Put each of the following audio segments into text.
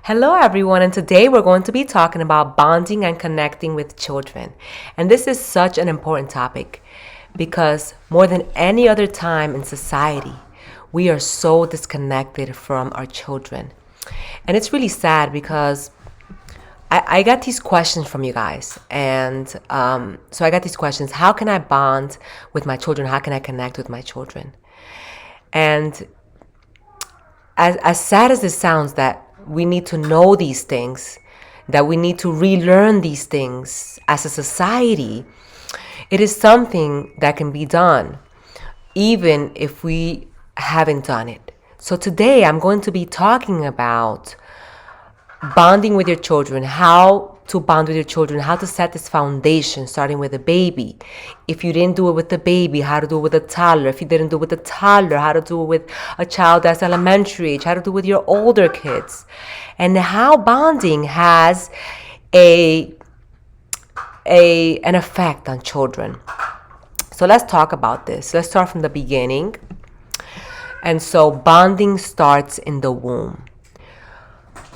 Hello, everyone, and today we're going to be talking about bonding and connecting with children. And this is such an important topic because more than any other time in society, we are so disconnected from our children. And it's really sad because I got these questions from you guys. And so I got these questions. How can I bond with my children? How can I connect with my children? And as sad as it sounds that we need to know these things, that we need to relearn these things as a society, it is something that can be done, even if we haven't done it. So today I'm going to be talking about bonding with your children, how to bond with your children, how to set this foundation, starting with a baby. If you didn't do it with the baby, how to do it with a toddler. If you didn't do it with a toddler, how to do it with a child that's elementary age, how to do it with your older kids. And how bonding has an effect on children. So let's talk about this. Let's start from the beginning. And so bonding starts in the womb.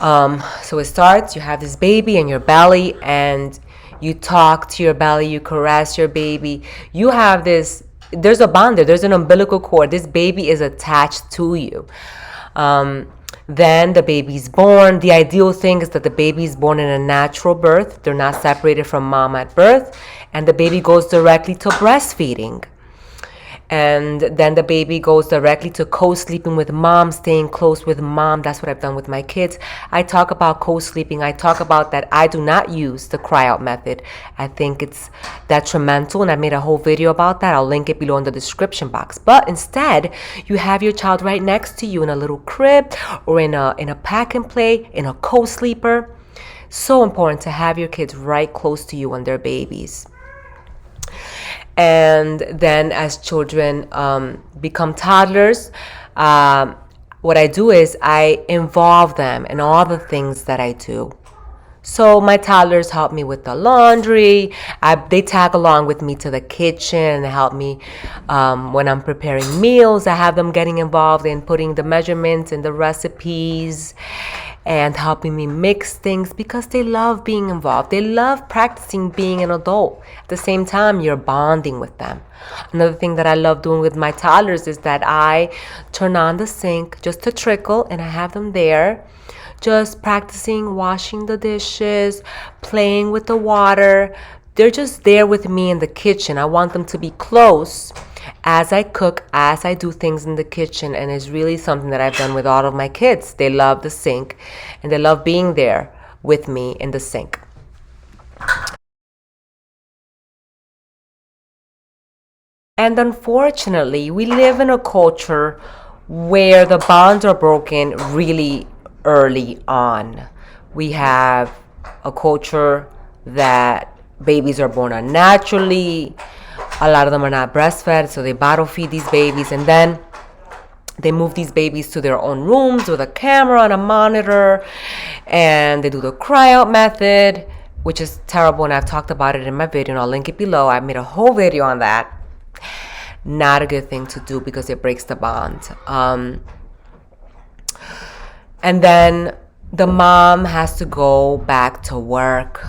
So it starts, you have this baby in your belly and you talk to your belly, you caress your baby. You have this, there's a bond there, there's an umbilical cord. This baby is attached to you. Then the baby's born. The ideal thing is that the baby's born in a natural birth. They're not separated from mom at birth. And the baby goes directly to breastfeeding. And then the baby goes directly to co-sleeping with mom, staying close with mom. That's what I've done with my kids. I talk about co-sleeping. I talk about that I do not use the cry-out method. I think it's detrimental, and I made a whole video about that. I'll link it below in the description box. But instead, you have your child right next to you in a little crib or in a pack and play, in a co-sleeper. So important to have your kids right close to you when they're babies. And then as children become toddlers, what I do is I involve them in all the things that I do. So my toddlers help me with the laundry. They tag along with me to the kitchen and help me when I'm preparing meals. I have them getting involved in putting the measurements and the recipes and helping me mix things because they love being involved. They love practicing being an adult. At the same time, you're bonding with them. Another thing that I love doing with my toddlers is that I turn on the sink just to trickle and I have them there, just practicing washing the dishes, playing with the water. They're just there with me in the kitchen. I want them to be close as I cook, as I do things in the kitchen, and it's really something that I've done with all of my kids. They love the sink, and they love being there with me in the sink. And unfortunately, we live in a culture where the bonds are broken really early on. We have a culture that babies are born unnaturally. A lot of them are not breastfed, so they bottle feed these babies, and then they move these babies to their own rooms with a camera and a monitor, and they do the cry-out method, which is terrible, and I've talked about it in my video, and I'll link it below. I made a whole video on that. Not a good thing to do because it breaks the bond. And then the mom has to go back to work.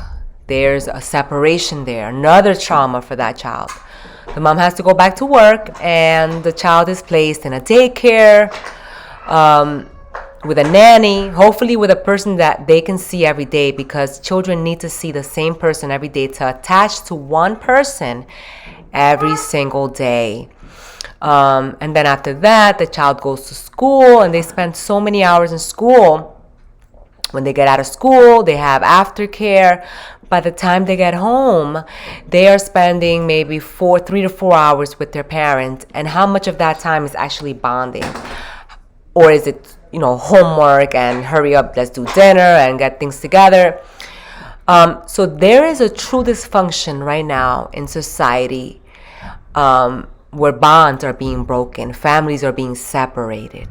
There's a separation there, another trauma for that child. The mom has to go back to work, and the child is placed in a daycare with a nanny, hopefully with a person that they can see every day, because children need to see the same person every day to attach to one person every single day. And then after that, the child goes to school, and they spend so many hours in school. When they get out of school, they have aftercare. By the time they get home, they are spending maybe 3 to 4 hours with their parents. And how much of that time is actually bonding? Or is it, homework and hurry up, let's do dinner and get things together? So there is a true dysfunction right now in society where bonds are being broken, families are being separated.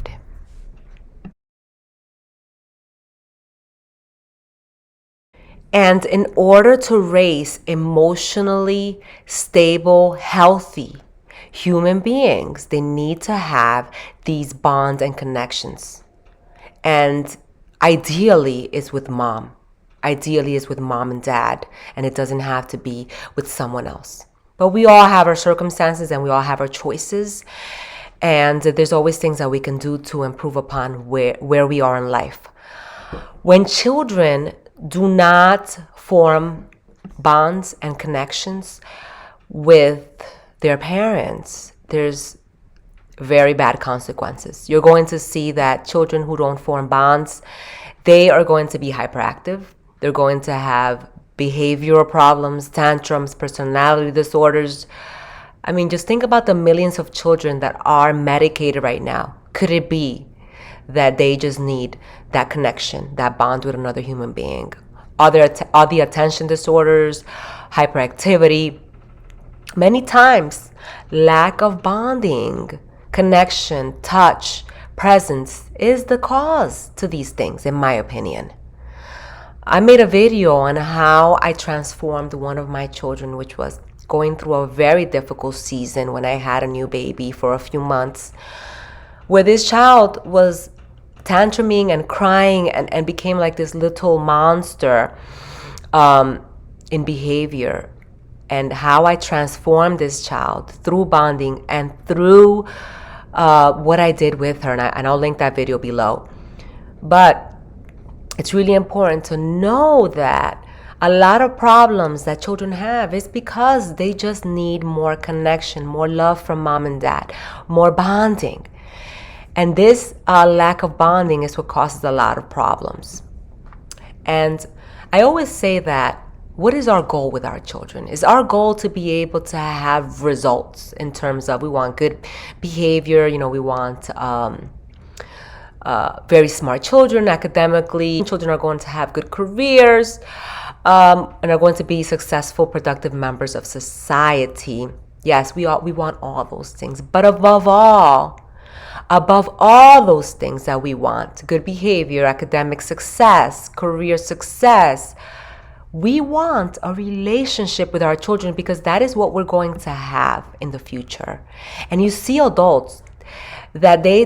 And in order to raise emotionally stable, healthy human beings, they need to have these bonds and connections. And ideally is with mom. Ideally is with mom and dad, and it doesn't have to be with someone else. But we all have our circumstances and we all have our choices. And there's always things that we can do to improve upon where we are in life. When children do not form bonds and connections with their parents, there's very bad consequences. You're going to see that children who don't form bonds, they are going to be hyperactive. They're going to have behavioral problems, tantrums, personality disorders. I mean, just think about the millions of children that are medicated right now. Could it be that they just need that connection, that bond with another human being? Are the attention disorders, hyperactivity? Many times, lack of bonding, connection, touch, presence is the cause to these things, in my opinion. I made a video on how I transformed one of my children, which was going through a very difficult season when I had a new baby for a few months, where this child was tantruming and crying and became like this little monster in behavior, and how I transformed this child through bonding and through what I did with her. And I'll link that video below. But it's really important to know that a lot of problems that children have is because they just need more connection, more love from mom and dad, more bonding. And this lack of bonding is what causes a lot of problems. And I always say that, what is our goal with our children? Is our goal to be able to have results in terms of, we want good behavior, we want very smart children academically. Children are going to have good careers and are going to be successful, productive members of society. Yes, we want all those things. But above all those things that we want, good behavior, academic success, career success, we want a relationship with our children, because that is what we're going to have in the future. And you see adults that they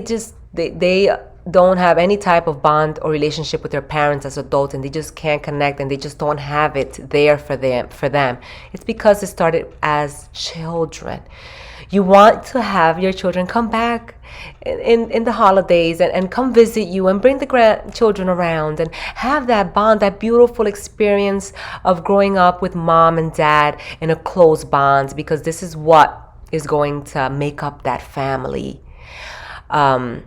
don't have any type of bond or relationship with their parents as adults, and they just can't connect, and they just don't have it there for them. It's because it started as children. You want to have your children come back in the holidays and come visit you and bring the grandchildren around and have that bond, that beautiful experience of growing up with mom and dad in a close bond, because this is what is going to make up that family. And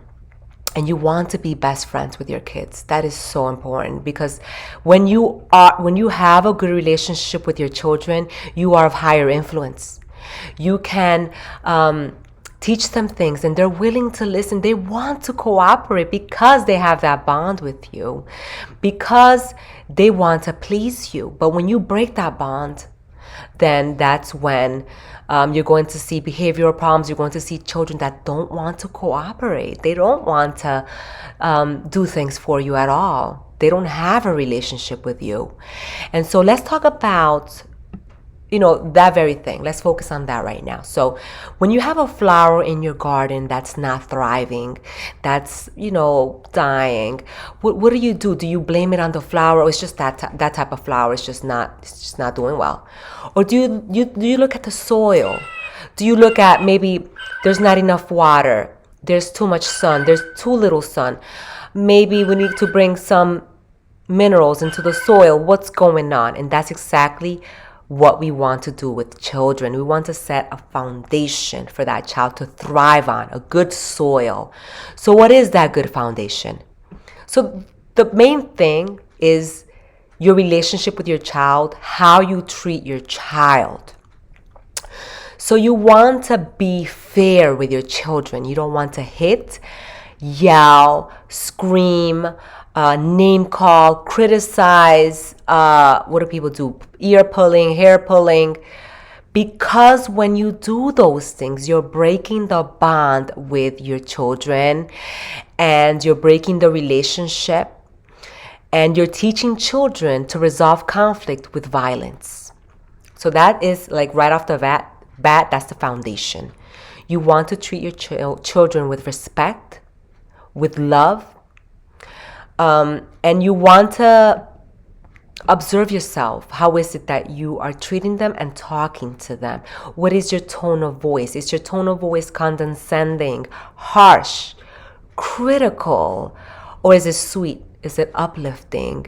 you want to be best friends with your kids. That is so important, because when you have a good relationship with your children, you are of higher influence. You can teach them things, and they're willing to listen. They want to cooperate because they have that bond with you, because they want to please you. But when you break that bond, then that's when you're going to see behavioral problems. You're going to see children that don't want to cooperate. They don't want to do things for you at all. They don't have a relationship with you. And so let's talk about that very thing. Let's focus on that right now. So when you have a flower in your garden that's not thriving, that's, dying, what do? Do you blame it on the flower, or it's just that type of flower it's just not doing well? Or do you look at the soil? Do you look at, maybe there's not enough water, there's too much sun, there's too little sun, maybe we need to bring some minerals into the soil? What's going on? And that's exactly what we want to do with children. We want to set a foundation for that child to thrive on, a good soil. So what is that good foundation? So the main thing is your relationship with your child, how you treat your child. So you want to be fair with your children. You don't want to hit, yell, scream, name call, criticize. What do people do? Ear pulling, hair pulling. Because when you do those things, you're breaking the bond with your children, and you're breaking the relationship, and you're teaching children to resolve conflict with violence. So that is, like, right off the bat, that's the foundation. You want to treat your children with respect, with love, And you want to observe yourself. How is it that you are treating them and talking to them? What is your tone of voice? Is your tone of voice condescending, harsh, critical, or is it sweet? Is it uplifting?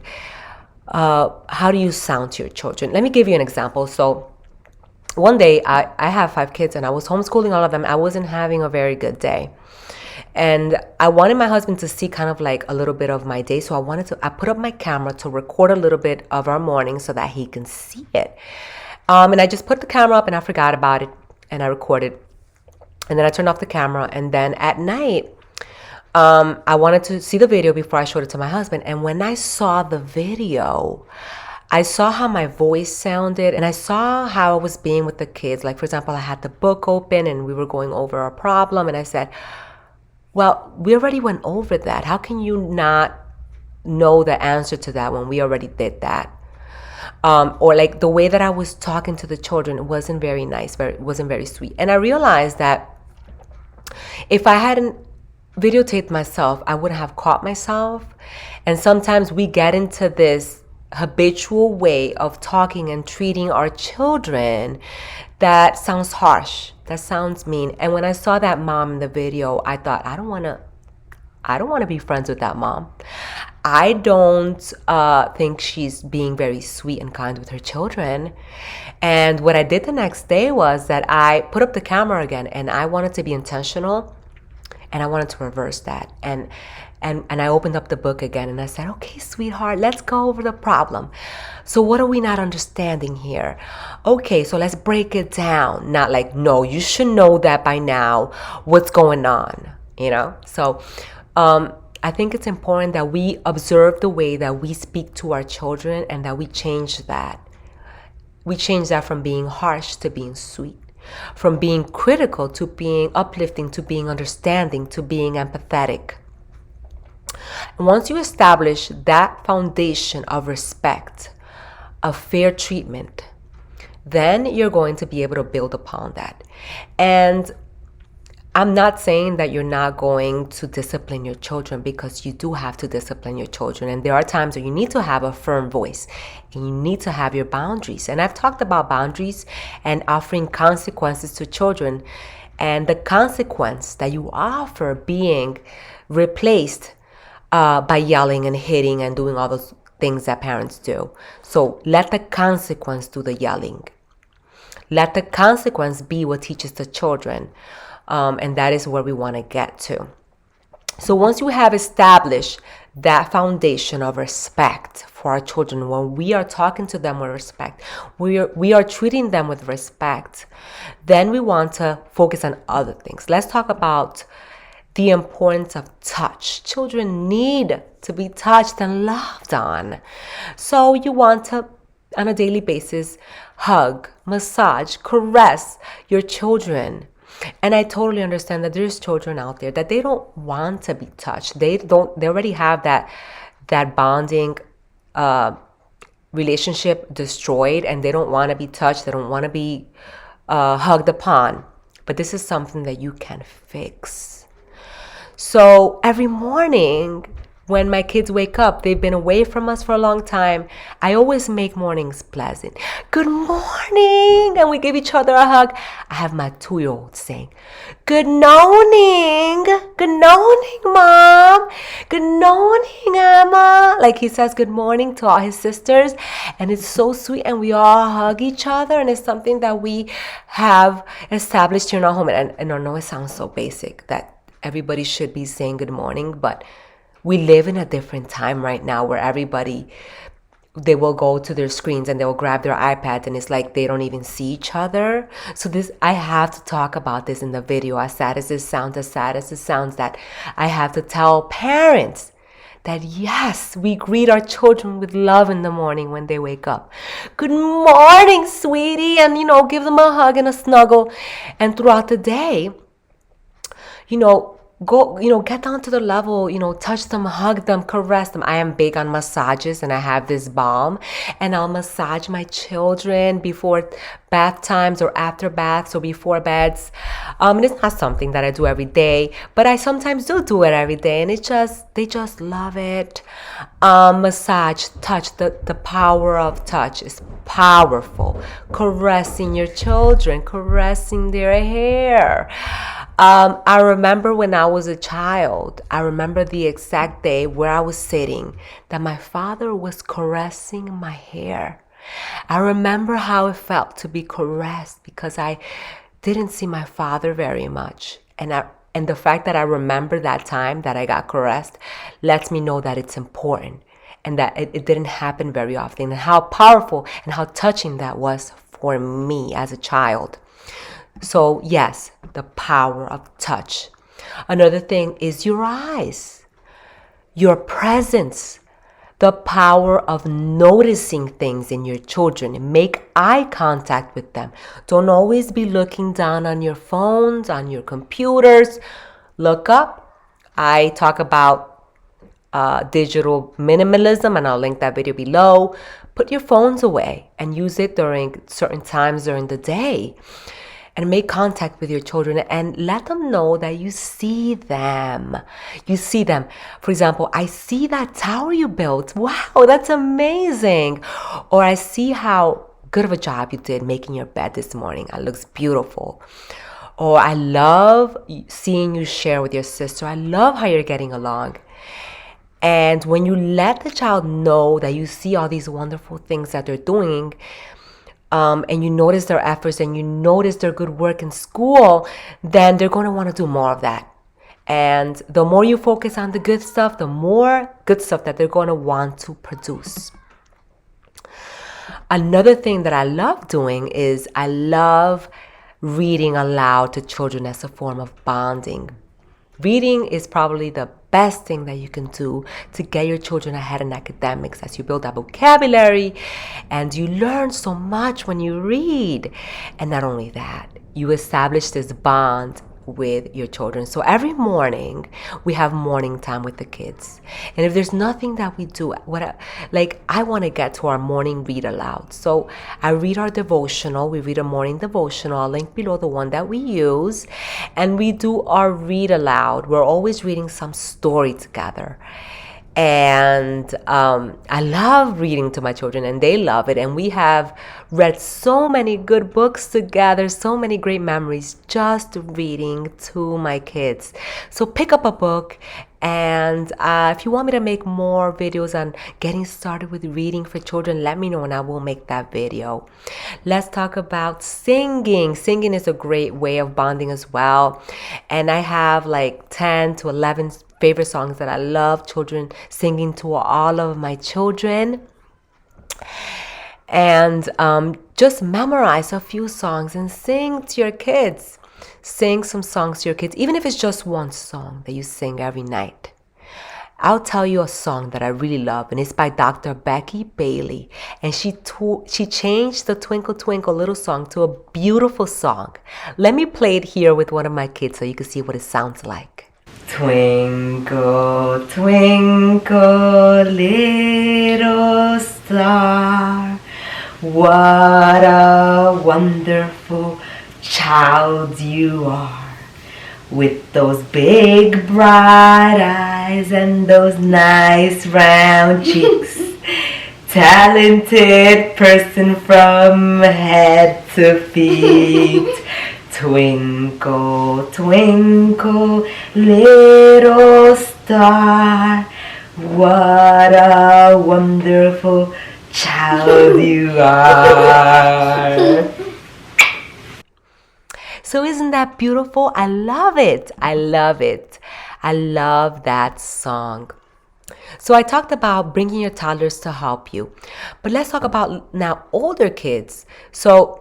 How do you sound to your children? Let me give you an example. So one day, I have 5 kids and I was homeschooling all of them. I wasn't having a very good day. And I wanted my husband to see kind of like a little bit of my day. So I put up my camera to record a little bit of our morning so that he can see it. And I just put the camera up and I forgot about it and I recorded. And then I turned off the camera. And then at night, I wanted to see the video before I showed it to my husband. And when I saw the video, I saw how my voice sounded and I saw how I was being with the kids. Like, for example, I had the book open and we were going over a problem. And I said, well, we already went over that. How can you not know the answer to that when we already did that? Or like the way that I was talking to the children wasn't very nice, wasn't very sweet. And I realized that if I hadn't videotaped myself, I wouldn't have caught myself. And sometimes we get into this habitual way of talking and treating our children that sounds harsh, that sounds mean. And when I saw that mom in the video, I thought, I don't want to be friends with that mom. I don't think she's being very sweet and kind with her children. And what I did the next day was that I put up the camera again and I wanted to be intentional and I wanted to reverse that. And I opened up the book again and I said, okay, sweetheart, let's go over the problem. So what are we not understanding here? Okay, so let's break it down. Not like, no, you should know that by now. What's going on? So I think it's important that we observe the way that we speak to our children and that we change that. We change that from being harsh to being sweet, from being critical to being uplifting, to being understanding, to being empathetic. And once you establish that foundation of respect, of fair treatment, then you're going to be able to build upon that. And I'm not saying that you're not going to discipline your children, because you do have to discipline your children. And there are times where you need to have a firm voice and you need to have your boundaries. And I've talked about boundaries and offering consequences to children, and the consequence that you offer being replaced by yelling and hitting and doing all those things that parents do. So let the consequence do the yelling. Let the consequence be what teaches the children. And that is where we want to get to. So once you have established that foundation of respect for our children, when we are talking to them with respect, we are treating them with respect, then we want to focus on other things. Let's talk about the importance of touch. Children need to be touched and loved on. So you want to, on a daily basis, hug, massage, caress your children. And I totally understand that there's children out there that they don't want to be touched. They already have that bonding relationship destroyed, and they don't want to be touched. They don't want to be hugged upon. But this is something that you can fix. So every morning when my kids wake up, they've been away from us for a long time, I always make mornings pleasant. Good morning! And we give each other a hug. I have my 2-year-old saying, good morning! Good morning, Mom! Good morning, Emma! Like he says good morning to all his sisters. And it's so sweet, and we all hug each other, and it's something that we have established here in our home. And I know it sounds so basic that everybody should be saying good morning, but we live in a different time right now where everybody, they will go to their screens and they will grab their iPads, and it's like they don't even see each other. So I have to talk about this in the video. As sad as it sounds, that I have to tell parents that yes, we greet our children with love in the morning when they wake up. Good morning, sweetie, and give them a hug and a snuggle. And throughout the day, go, get down to the level, touch them, hug them, caress them. I am big on massages, and I have this balm, and I'll massage my children before bath times or after baths or before beds. And it's not something that I do every day, but I sometimes do it every day, and they just love it. Massage, touch, the power of touch is powerful. Caressing your children, caressing their hair. I remember when I was a child, I remember the exact day where I was sitting, that my father was caressing my hair. I remember how it felt to be caressed, because I didn't see my father very much. And the fact that I remember that time that I got caressed lets me know that it's important, and that it didn't happen very often, and how powerful and how touching that was for me as a child. So yes, the power of touch. Another thing is your eyes, your presence, the power of noticing things in your children. Make eye contact with them. Don't always be looking down on your phones, on your computers. Look up. I talk about digital minimalism, and I'll link that video below. Put your phones away and use it during certain times during the day. And make contact with your children and let them know that you see them. You see them. For example, I see that tower you built. Wow, that's amazing. Or I see how good of a job you did making your bed this morning. It looks beautiful. Or I love seeing you share with your sister. I love how you're getting along. And when you let the child know that you see all these wonderful things that they're doing, and you notice their efforts and you notice their good work in school, then they're going to want to do more of that. And the more you focus on the good stuff, the more good stuff that they're going to want to produce. Another thing that I love doing is I love reading aloud to children as a form of bonding. Reading is probably the best thing that you can do to get your children ahead in academics, as you build that vocabulary and you learn so much when you read. And not only that, you establish this bond with your children. So every morning we have morning time with the kids, and if there's nothing that we do, I want to get to our morning read aloud. So I read our devotional. We read a morning devotional. I'll link below the one that we use, and we do our read aloud. We're always reading some story together. And I love reading to my children, and they love it. And we have read so many good books together, so many great memories just reading to my kids. So pick up a book, and if you want me to make more videos on getting started with reading for children, let me know and I will make that video. Let's talk about singing. Singing is a great way of bonding as well. And I have like 10 to 11 favorite songs that I love children singing to all of my children. And just memorize a few songs and sing to your kids. Sing some songs to your kids, even if it's just one song that you sing every night. I'll tell you a song that I really love, and it's by Dr. Becky Bailey. And she changed the Twinkle, Twinkle Little song to a beautiful song. Let me play it here with one of my kids so you can see what it sounds like. Twinkle, twinkle, little star, what a wonderful child you are, with those big bright eyes and those nice round cheeks. Talented person from head to feet. Twinkle, twinkle, little star, what a wonderful child you are. So isn't that beautiful? I love it. I love it. I love that song. So I talked about bringing your toddlers to help you. But let's talk about now older kids. So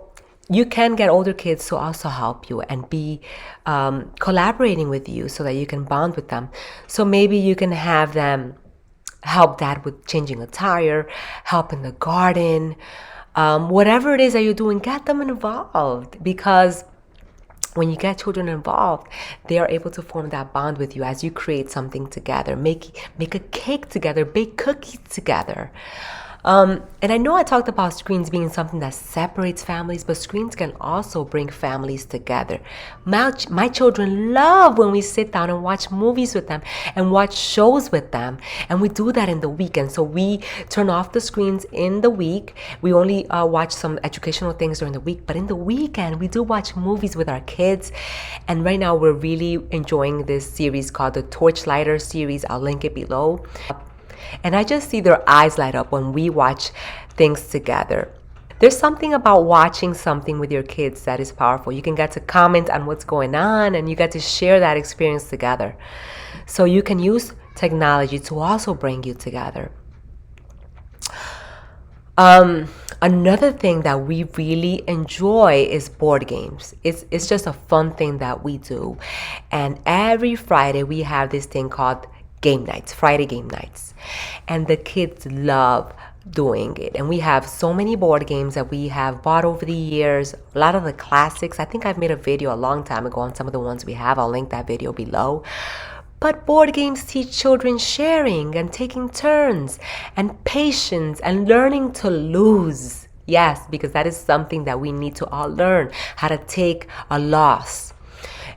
you can get older kids to also help you and be collaborating with you so that you can bond with them. So maybe you can have them help dad with changing a tire, help in the garden, whatever it is that you're doing, get them involved, because when you get children involved, they are able to form that bond with you as you create something together, make a cake together, bake cookies together. And I know I talked about screens being something that separates families, but screens can also bring families together. My children love when we sit down and watch movies with them and watch shows with them. And we do that in the weekend. So we turn off the screens in the week. We only watch some educational things during the week. But in the weekend, we do watch movies with our kids. And right now, we're really enjoying this series called the Torchlighter series. I'll link it below. And I just see their eyes light up when we watch things together. There's something about watching something with your kids that is powerful. You can get to comment on what's going on and you get to share that experience together. So you can use technology to also bring you together. Another thing that we really enjoy is board games. It's just a fun thing that we do. And every Friday we have this thing called game nights, Friday game nights. And the kids love doing it. And we have so many board games that we have bought over the years. A lot of the classics. I think I've made a video a long time ago on some of the ones we have. I'll link that video below. But board games teach children sharing and taking turns and patience and learning to lose. Yes, because that is something that we need to all learn, how to take a loss.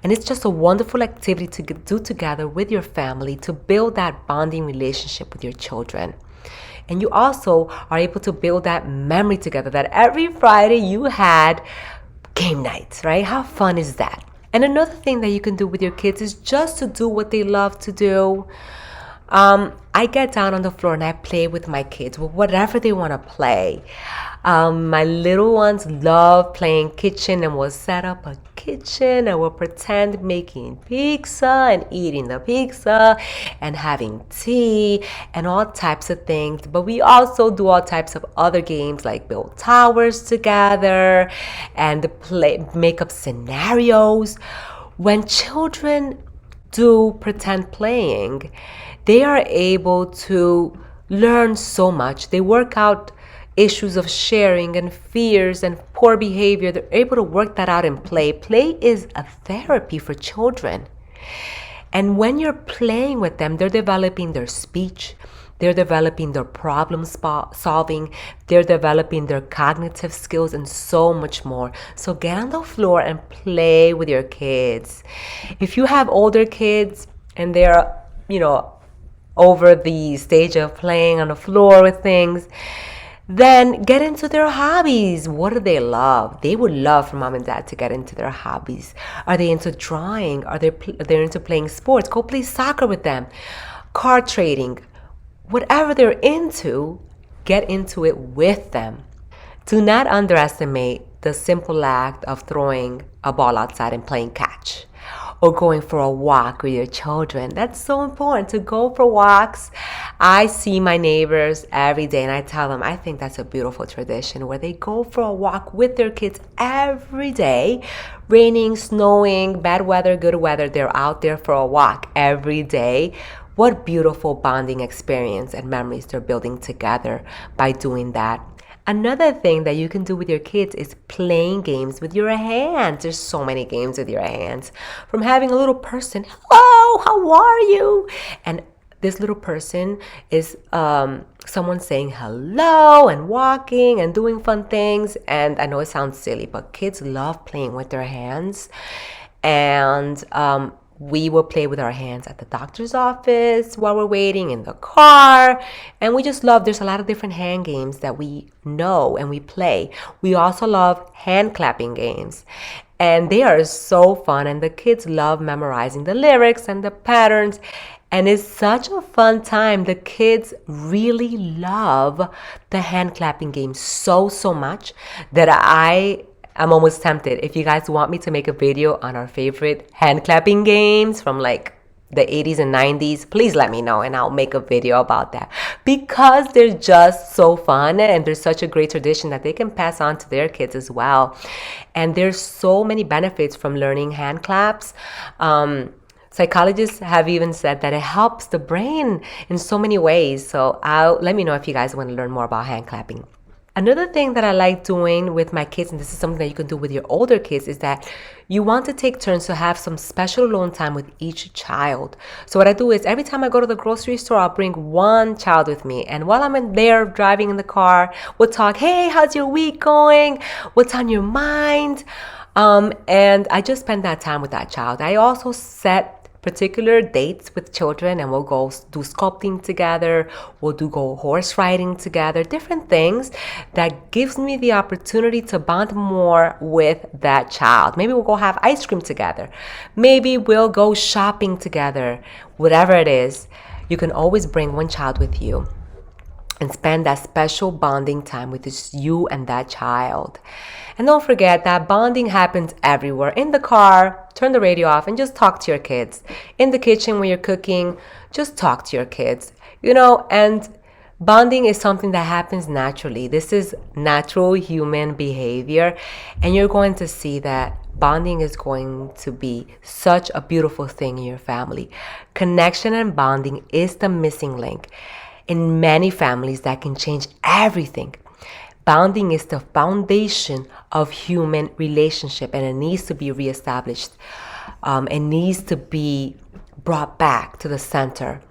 And it's just a wonderful activity to do together with your family to build that bonding relationship with your children. And you also are able to build that memory together that every Friday you had game nights, right? How fun is that? And another thing that you can do with your kids is just to do what they love to do. I get down on the floor and I play with my kids with whatever they want to play. My little ones love playing kitchen, and we'll set up a kitchen and we'll pretend making pizza and eating the pizza and having tea and all types of things. But we also do all types of other games like build towers together and make up scenarios. When children do pretend playing, they are able to learn so much. They work out issues of sharing and fears and poor behavior. They're able to work that out in play. Play is a therapy for children. And when you're playing with them, they're developing their speech. They're developing their problem solving. They're developing their cognitive skills and so much more. So get on the floor and play with your kids. If you have older kids and they're, over the stage of playing on the floor with things, then get into their hobbies. What do they love? They would love for mom and dad to get into their hobbies. Are they into drawing? Are they into playing sports? Go play soccer with them. Card trading. Whatever they're into, get into it with them. Do not underestimate the simple act of throwing a ball outside and playing catch, or going for a walk with your children. That's so important, to go for walks. I see my neighbors every day and I tell them I think that's a beautiful tradition where they go for a walk with their kids every day. Raining, snowing, bad weather, good weather, they're out there for a walk every day. What beautiful bonding experience and memories they're building together by doing that. Another thing that you can do with your kids is playing games with your hands. There's so many games with your hands. From having a little person, hello, how are you? And this little person is someone saying hello and walking and doing fun things. And I know it sounds silly, but kids love playing with their hands. And we will play with our hands at the doctor's office while we're waiting, in the car. And we just love, there's a lot of different hand games that we know and we play. We also love hand clapping games. And they are so fun. And the kids love memorizing the lyrics and the patterns. And it's such a fun time. The kids really love the hand clapping game so much that I'm almost tempted. If you guys want me to make a video on our favorite hand clapping games from like the 80s and 90s, please let me know and I'll make a video about that, because they're just so fun and there's such a great tradition that they can pass on to their kids as well. And there's so many benefits from learning hand claps. Psychologists have even said that it helps the brain in so many ways. So let me know if you guys want to learn more about hand clapping. Another thing that I like doing with my kids, and this is something that you can do with your older kids, is that you want to take turns to have some special alone time with each child. So what I do is every time I go to the grocery store, I'll bring one child with me. And while I'm in there driving in the car, we'll talk, hey, how's your week going? What's on your mind? And I just spend that time with that child. I also set particular dates with children, and we'll go do sculpting together, we'll go horse riding together, different things that gives me the opportunity to bond more with that child. Maybe we'll go have ice cream together, maybe we'll go shopping together. Whatever it is, you can always bring one child with you and spend that special bonding time with just you and that child. And don't forget that bonding happens everywhere. In the car, turn the radio off and just talk to your kids. In the kitchen when you're cooking, just talk to your kids. And bonding is something that happens naturally. This is natural human behavior, and you're going to see that bonding is going to be such a beautiful thing in your family. Connection and bonding is the missing link in many families that can change everything. Bonding is the foundation of human relationship, and it needs to be reestablished. It needs to be brought back to the center.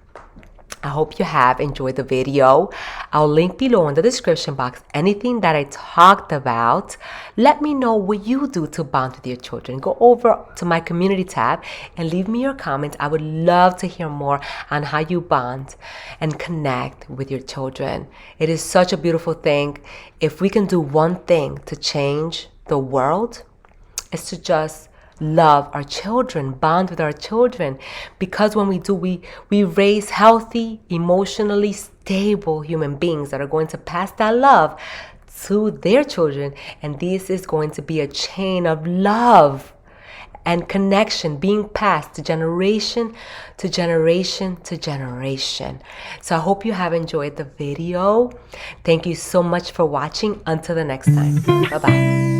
I hope you have enjoyed the video. I'll link below in the description box anything that I talked about. Let me know what you do to bond with your children. Go over to my community tab and leave me your comments. I would love to hear more on how you bond and connect with your children. It is such a beautiful thing. If we can do one thing to change the world, it's to just love our children, bond with our children, because when we do, we raise healthy, emotionally stable human beings that are going to pass that love to their children, and this is going to be a chain of love and connection being passed to generation to generation to generation. So I hope you have enjoyed the video. Thank you so much for watching. Until the next time. Bye-bye.